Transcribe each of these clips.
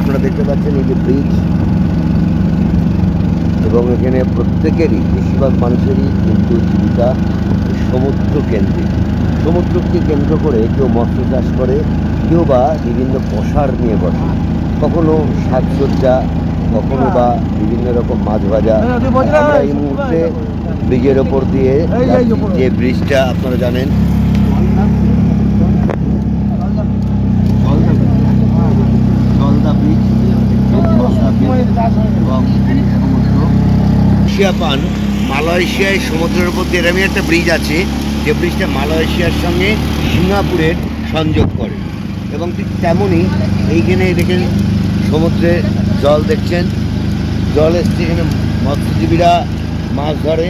আপনারা দেখতে পাচ্ছেন এই যে ব্রিজ, এবং এখানে প্রত্যেকেরই বেশিরভাগ মানুষেরই কিন্তু জীবিকা সমুদ্র কেন্দ্রিক। সমুদ্রকে কেন্দ্র করে কেউ মৎস্য চাষ করে, কেউ বা বিভিন্ন পসার নিয়ে বসে, কখনো সাজসজ্জা, কখনো বা বিভিন্ন রকম মাছ ভাজা। আমরা এই মুহূর্তে ব্রিজের ওপর দিয়ে, যে ব্রিজটা আপনারা জানেন জলদা ব্রিজ, এবং এশিয়া পান মালয়েশিয়ায় সমুদ্রের উপর দিয়ে এরকমই একটা ব্রিজ আছে, যে ব্রিজটা মালয়েশিয়ার সঙ্গে সিঙ্গাপুরের সংযোগ করে। এবং ঠিক তেমনই এইখানে দেখেন সমুদ্রে জল দেখছেন, জল এসছে, এখানে মৎস্যজীবীরা মাছ ধরে,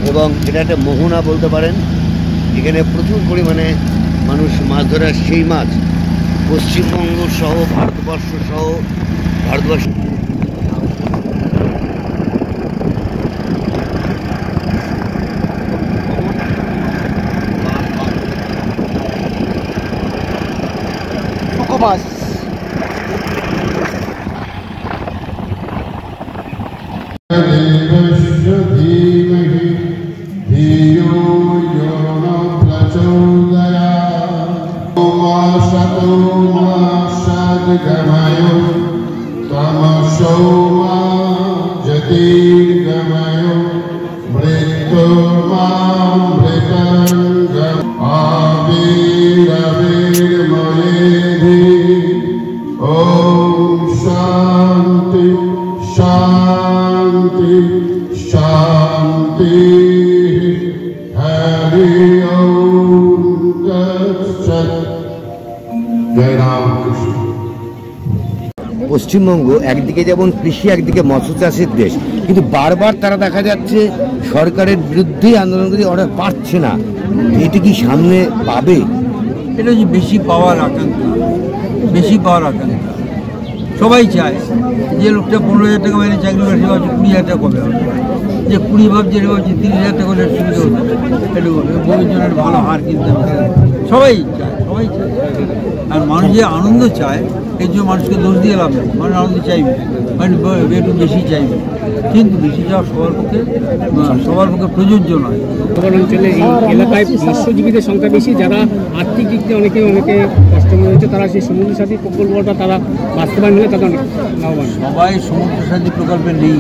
এবং এটা একটা মোহনা বলতে পারেন। এখানে প্রচুর পরিমাণে মানুষ মাছ ধরে। সেই মাছ পশ্চিমবঙ্গ সহ ভারতবর্ষ মাছ পশ্চিমবঙ্গ একদিকে যেমন কৃষি, একদিকে মৎস্য চাষের দেশ, কিন্তু বারবার তারা দেখা যাচ্ছে সরকারের বিরুদ্ধেই আন্দোলন করে, ওরা পারছে না। এটা কি সামনে পাবে? এটা যে বেশি পাওয়ার আকাঙ্ক্ষা সবাই চায়। যে লোকটা 15,000 টাকা মাইনে চাকরি করে, সে ভাবছে 20,000 টাকা কবে হবে, যে 20 ভাবছে, সে ভাবছে 30,000 টাকা হলে সুবিধা হতো, এটা করবে, বউয়ের জন্য ভালো হার কিনতে হবে। সবাই চায়। আর মানুষ যে আনন্দ চায়, এই জন্য মানুষকে দোষ দিয়ে লাভ নেই। মানুষ আনন্দ চাইবে, মানে একটু বেশি চাইবে, কিন্তু বেশি চাওয়া সবার পক্ষে প্রযোজ্য নয়। অঞ্চলে এই এলাকায় মৎস্যজীবীদের সংখ্যা বেশি, যারা আর্থিক দিক দিয়ে অনেকে কষ্ট মনে হচ্ছে, তারা সেই সমুদ্র সাথী প্রকল্পটা তারা বাস্তবায়ন হলে তাদের অনেক লাভবান। সবাই সমুদ্র সাথী প্রকল্পে নেই,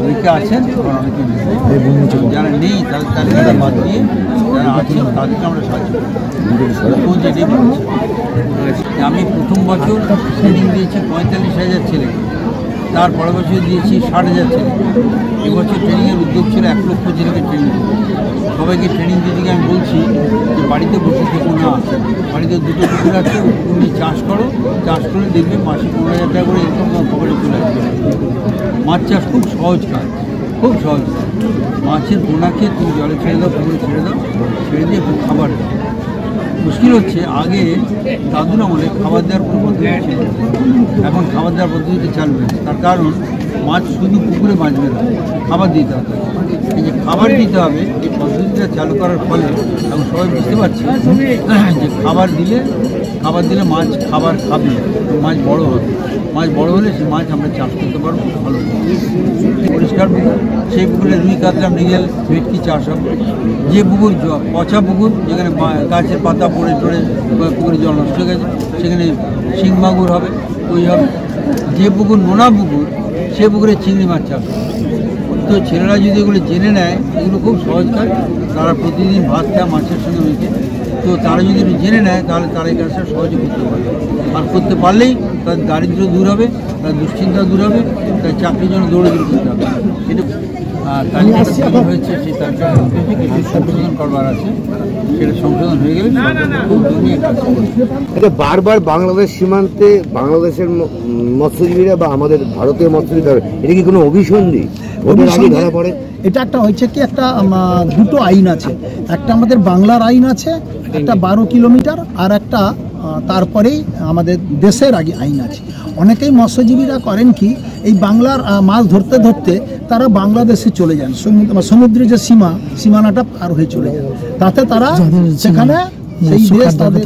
অনেকে আছেন, অনেকে যারা নেই তাদের তালিকাটা বাদ দিয়ে যারা আছেন তাদেরকে আমরা সাহায্য করি। আমি প্রথম বছর ট্রেনিং দিয়েছি 45,000 ছেলেকে, তার পরের বছর দিয়েছি 60,000 ছেলে। এবছর ট্রেনিংয়ের উদ্যোগ ছিল 1 লক্ষ ছেলেকে ট্রেনিং দেবো। সবাইকে ট্রেনিং দিতে গিয়ে আমি বলছি যে বাড়িতে বসে থেকো না, বাড়িতে 2টো পুকুর আছে, ওই পুকুর নিয়ে চাষ করো, চাষ করে দেখবে মাসে 15,000 টাকা করে ইনকাম তোমার পকেটে চলে আসবে। মাছ চাষ খুব সহজ কাজ, মাছের পোনাকে তুমি জলে ছেড়ে দাও, পুকুরে ছেড়ে দিয়ে একটু খাবার দাও। মুশকিল হচ্ছে আগে দাদুর আমলে খাবার দেওয়ার কোনো পদ্ধতি ছিল, এখন খাবার দেওয়ার পদ্ধতিতে চালু হয়েছে। তার কারণ মাছ শুধু পুকুরে বাঁচবে না, খাবার দিতে হবে। এই যে খাবার দিতে হবে, এই পদ্ধতিটা চালু করার ফলে এখন সবাই বুঝতে পারছি যে খাবার দিলে মাছ খাবার খাবে, মাছ বড় হবে। মাছ বড় হলে সে মাছ আমরা চাষ করতে পারবো ভালো। পরিষ্কার পুকুর, সেই পুকুরে রুই, কাতলা, মৃগেল, ভেটকি চাষ হবে। যে পুকুর পচা পুকুর, যেখানে গাছের পাতা পড়ে পুকুরে জল নষ্ট হয়ে গেছে, সেখানে শিং মাগুর হবে, ওই হবে। যে পুকুর নোনা পুকুর, সে পুকুরে চিংড়ি মাছ চাষ হবে। তো ছেলেরা যদি এগুলো জেনে নেয়, এগুলো খুব সহজ কাজ, তারা প্রতিদিন ভাত খায় মাছের সঙ্গে মেখে, তো তারা যদি জেনে নেয় তাহলে তারা এই কাজটা সহজে করতে পারে। আর করতে পারলেই তাদের দারিদ্র্য দূর হবে, তার দুশ্চিন্তা দূর হবে, তার চাকরির জন্য দৌড়াদৌড়ি করতে হবে। কিন্তু তালিকাটা হয়েছে, সেই তালিকাটা কিছু সংশোধন করবার আছে, সেটা সংশোধন হয়ে গেলে খুব জমিয়ে কাজ করবে। এটা বারবার বাংলাদেশ সীমান্তে বাংলাদেশের মৎস্যজীবীরা বা আমাদের ভারতীয় মৎস্যজীবীরা, এটা কি কোনো অভিসন্ধি? ওদের আগে ধরা পড়ে? এটা একটা হয়েছে কি, একটা দুটো আইন আছে, একটা আমাদের বাংলার আইন আছে, একটা 12 কিলোমিটার, আর একটা তারপরেই আমাদের দেশের আগে আইন আছে। অনেকেই মৎস্যজীবীরা করেন কি, এই বাংলার মাছ ধরতে ধরতে তারা বাংলাদেশে চলে যান, সমুদ্রের যে সীমানাটা পার হয়ে চলে যান, তাতে তারা সেখানে সেই দেশ তাদের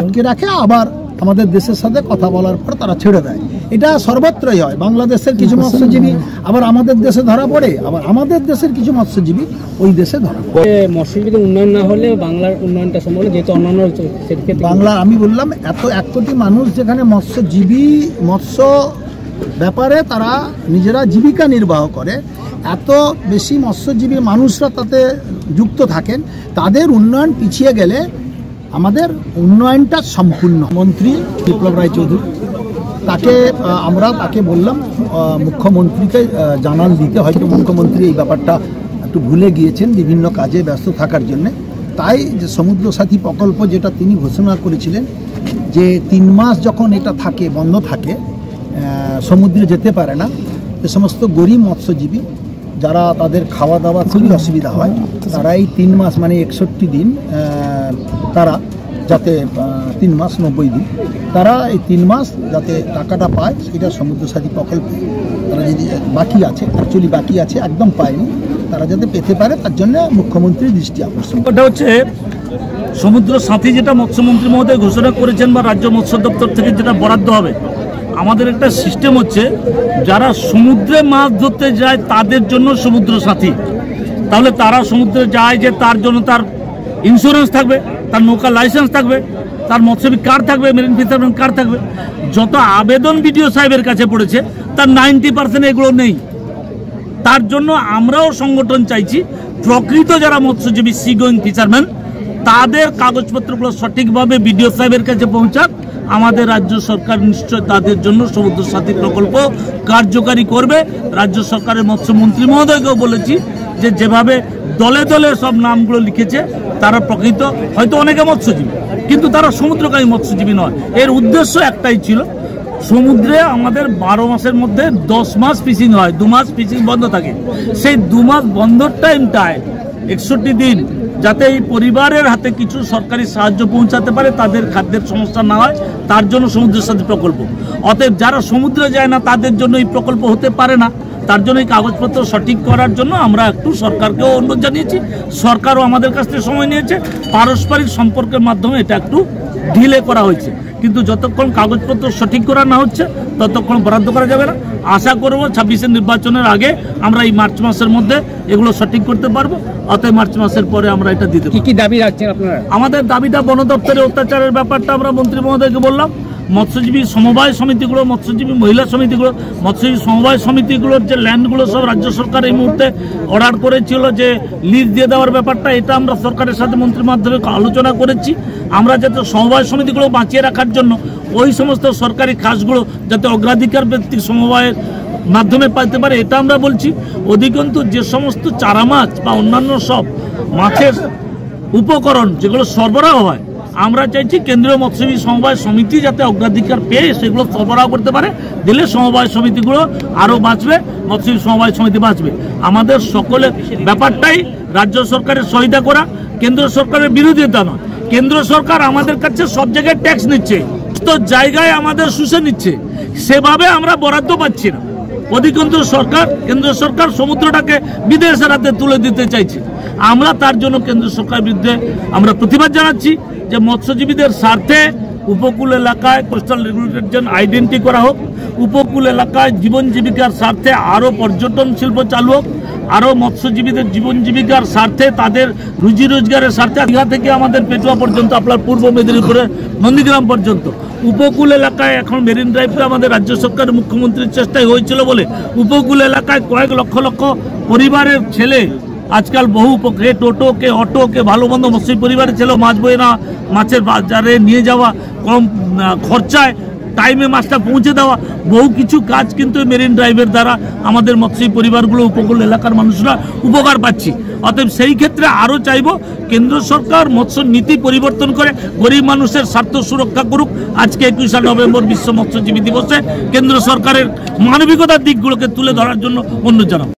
আটকে রাখে, আবার আমাদের দেশের সাথে কথা বলার পর তারা ছেড়ে দেয়। এটা সর্বত্রই হয়, বাংলাদেশের কিছু মৎস্যজীবী আবার আমাদের দেশে ধরা পড়ে, আবার আমাদের দেশের কিছু মৎস্যজীবী ওই দেশে ধরা পড়ে। মৎস্যজীবীদের উন্নয়ন না হলে বাংলার উন্নয়নটা সম্ভব, যেহেতু অন্যান্য বাংলা, আমি বললাম এত 1 কোটি মানুষ যেখানে মৎস্যজীবী, মৎস্য ব্যাপারে তারা নিজেরা জীবিকা নির্বাহ করে, এত বেশি মৎস্যজীবী মানুষরা তাতে যুক্ত থাকেন, তাদের উন্নয়ন পিছিয়ে গেলে আমাদের উন্নয়নটা সম্পূর্ণ। মন্ত্রী বিপ্লব রায় চৌধুরী, তাকে বললাম মুখ্যমন্ত্রীকে জানান দিতে, হয়তো মুখ্যমন্ত্রী এই ব্যাপারটা একটু ভুলে গিয়েছেন বিভিন্ন কাজে ব্যস্ত থাকার জন্য। তাই যে সমুদ্র সাথী প্রকল্প যেটা তিনি ঘোষণা করেছিলেন যে 3 মাস যখন এটা থাকে, বন্ধ থাকে, সমুদ্রে যেতে পারে না, এ সমস্ত গরিব মৎস্যজীবী যারা তাদের খাওয়া দাওয়া খুবই অসুবিধা হয়, তারা এই 3 মাস মানে 61 দিন তারা যাতে 3 মাস 90 দিন তারা এই 3 মাস যাতে টাকাটা পায়, সেটা সমুদ্র সাথী প্রকল্পে তারা যদি বাকি আছে একদম পায়নি, তারা যাতে পেতে পারে, তার জন্য মুখ্যমন্ত্রীর দৃষ্টি আকর্ষণ। এটা হচ্ছে সমুদ্র সাথী যেটা মৎস্যমন্ত্রী মহোদয় ঘোষণা করেছেন বা রাজ্য মৎস্য দপ্তর থেকে যেটা বরাদ্দ হবে, আমাদের একটা সিস্টেম হচ্ছে যারা সমুদ্রে মাছ ধরতে যায় তাদের জন্য সমুদ্র সাথী। তাহলে তারা সমুদ্রে যায় যে তার জন্য তার ইন্স্যুরেন্স থাকবে, তার নৌকা লাইসেন্স থাকবে, তার মৎস্যজীবী কার্ড থাকবে, মেরিন ফিশারম্যান কার্ড থাকবে। যত আবেদন বিডিও সাহেবের কাছে পড়েছে তার 90% এগুলো নেই। তার জন্য আমরাও সংগঠন চাইছি প্রকৃত যারা মৎস্যজীবী সি গোয়িং ফিশারম্যান তাদের কাগজপত্রগুলো সঠিকভাবে বিডিও সাহেবের কাছে পৌঁছাক। আমাদের রাজ্য সরকার নিশ্চয় তাদের জন্য সমুদ্র সাথী প্রকল্প কার্যকারী করবে। রাজ্য সরকারের মৎস্যমন্ত্রী মহোদয়কেও বলেছি যে যেভাবে দলে দলে সব নামগুলো লিখেছে তারা প্রকৃত, হয়তো অনেকে মৎস্যজীবী কিন্তু তারা সমুদ্রকামী মৎস্যজীবী নয়। এর উদ্দেশ্য একটাই ছিল, সমুদ্রে আমাদের 12 মাসের মধ্যে 10 মাস ফিশিং হয়, 2 মাস ফিশিং বন্ধ থাকে। সেই 2 মাস বন্ধর টাইমটায় 61 দিন যাতে এই পরিবারের হাতে কিছু সরকারি সাহায্য পৌঁছাতে পারে, তাদের খাদ্যের সমস্যা না হয়, তার জন্য সমুদ্র সাথী প্রকল্প। অতএব যারা সমুদ্রে যায় না তাদের জন্য এই প্রকল্প হতে পারে না, তার জন্য এই কাগজপত্র সঠিক করার জন্য আমরা একটু সরকারকেও অনুরোধ জানিয়েছি, সরকারও আমাদের কাছ থেকে সময় নিয়েছে। পারস্পরিক সম্পর্কের মাধ্যমে এটা একটু ঢিলে করা হয়েছে, কিন্তু যতক্ষণ কাগজপত্র সঠিক করা না হচ্ছে ততক্ষণ বরাদ্দ করা যাবে না। আশা করব 26-এর নির্বাচনের আগে আমরা এই মার্চ মাসের মধ্যে এগুলো সঠিক করতে পারবো। অতএব মার্চ মাসের পরে আমরা এটা দিতে পারবো। কি দাবি রাখছেন আপনারা? আমাদের দাবিটা বন দপ্তরের অত্যাচারের ব্যাপারটা আমরা মন্ত্রী মহোদয়কে বললাম। মৎস্যজীবী সমবায় সমিতিগুলো, মৎস্যজীবী মহিলা সমিতিগুলো, মৎস্যজীবী সমবায় সমিতিগুলোর যে ল্যান্ডগুলো সব রাজ্য সরকার এই মুহূর্তে অর্ডার করেছিল যে লিজ দিয়ে দেওয়ার ব্যাপারটা, এটা আমরা সরকারের সাথে মন্ত্রীর মাধ্যমে আলোচনা করেছি। আমরা যাতে সমবায় সমিতিগুলো বাঁচিয়ে রাখার জন্য ওই সমস্ত সরকারি খাসগুলো যাতে অগ্রাধিকার ভিত্তিক সমবায়ের মাধ্যমে পাইতে পারে, এটা আমরা বলছি। অধিকন্তু যে সমস্ত চারা মাছ বা অন্যান্য সব মাছের উপকরণ যেগুলো সরবরাহ হয়, আমরা চাইছি কেন্দ্রীয় মৎস্যজীবী সমবায় সমিতি যাতে অগ্রাধিকার পেয়ে সেগুলো সরবরাহ করতে পারে। দিলে সমবায় সমিতিগুলো আরও বাঁচবে, মৎস্যজীবী সমবায় সমিতি বাঁচবে। আমাদের সকলের ব্যাপারটাই রাজ্য সরকারের সহায়তা করা, কেন্দ্র সরকারের বিরোধিতা নয়। কেন্দ্র সরকার আমাদের কাছে সব জায়গায় ট্যাক্স নিচ্ছে, তো জায়গায় আমাদের শুষে নিচ্ছে, সেভাবে আমরা বরাদ্দ পাচ্ছি না। অধিকন্তু সরকার, কেন্দ্র সরকার সমুদ্রটাকে বিদেশের হাতে তুলে দিতে চাইছে। আমরা তার জন্য কেন্দ্র সরকারের বিরুদ্ধে আমরা প্রতিবাদ জানাচ্ছি যে মৎস্যজীবীদের স্বার্থে উপকূল এলাকায় কোস্টাল রেগুলেটর জোন আইডেন্টি করা হোক, উপকূল এলাকায় জীবন জীবিকার স্বার্থে আরও পর্যটন শিল্প চালু হোক, আরও মৎস্যজীবীদের জীবন জীবিকার স্বার্থে তাদের রুজি রোজগারের স্বার্থে দীঘা থেকে আমাদের পেটুয়া পর্যন্ত, আপনার পূর্ব মেদিনীপুরের নন্দীগ্রাম পর্যন্ত উপকূল এলাকায় এখন মেরিন ড্রাইভটা আমাদের রাজ্য সরকারের মুখ্যমন্ত্রীর চেষ্টায় হয়েছিল বলে উপকূল এলাকায় কয়েক লক্ষ লক্ষ পরিবারের ছেলে আজকাল বহু কে টোটো, কে অটো, কে ভালো মন্দ মৎস্য পরিবারের ছেলে মাছ বয়ে না মাছের বাজারে নিয়ে যাওয়া, কম খরচায় টাইমে মাছটা পৌঁছে দেওয়া, বহু কিছু কাজ কিন্তু মেরিন ড্রাইভের দ্বারা আমাদের মৎস্য পরিবারগুলো, উপকূল এলাকার মানুষরা উপকার পাচ্ছি। অতএব সেই ক্ষেত্রে আরও চাইব কেন্দ্র সরকার মৎস্য নীতি পরিবর্তন করে গরিব মানুষের স্বার্থ সুরক্ষা করুক। আজকে 21শে নভেম্বর বিশ্ব মৎস্যজীবী দিবসে কেন্দ্র সরকারের মানবিকতার দিকগুলোকে তুলে ধরার জন্য অনুরোধ জানাব।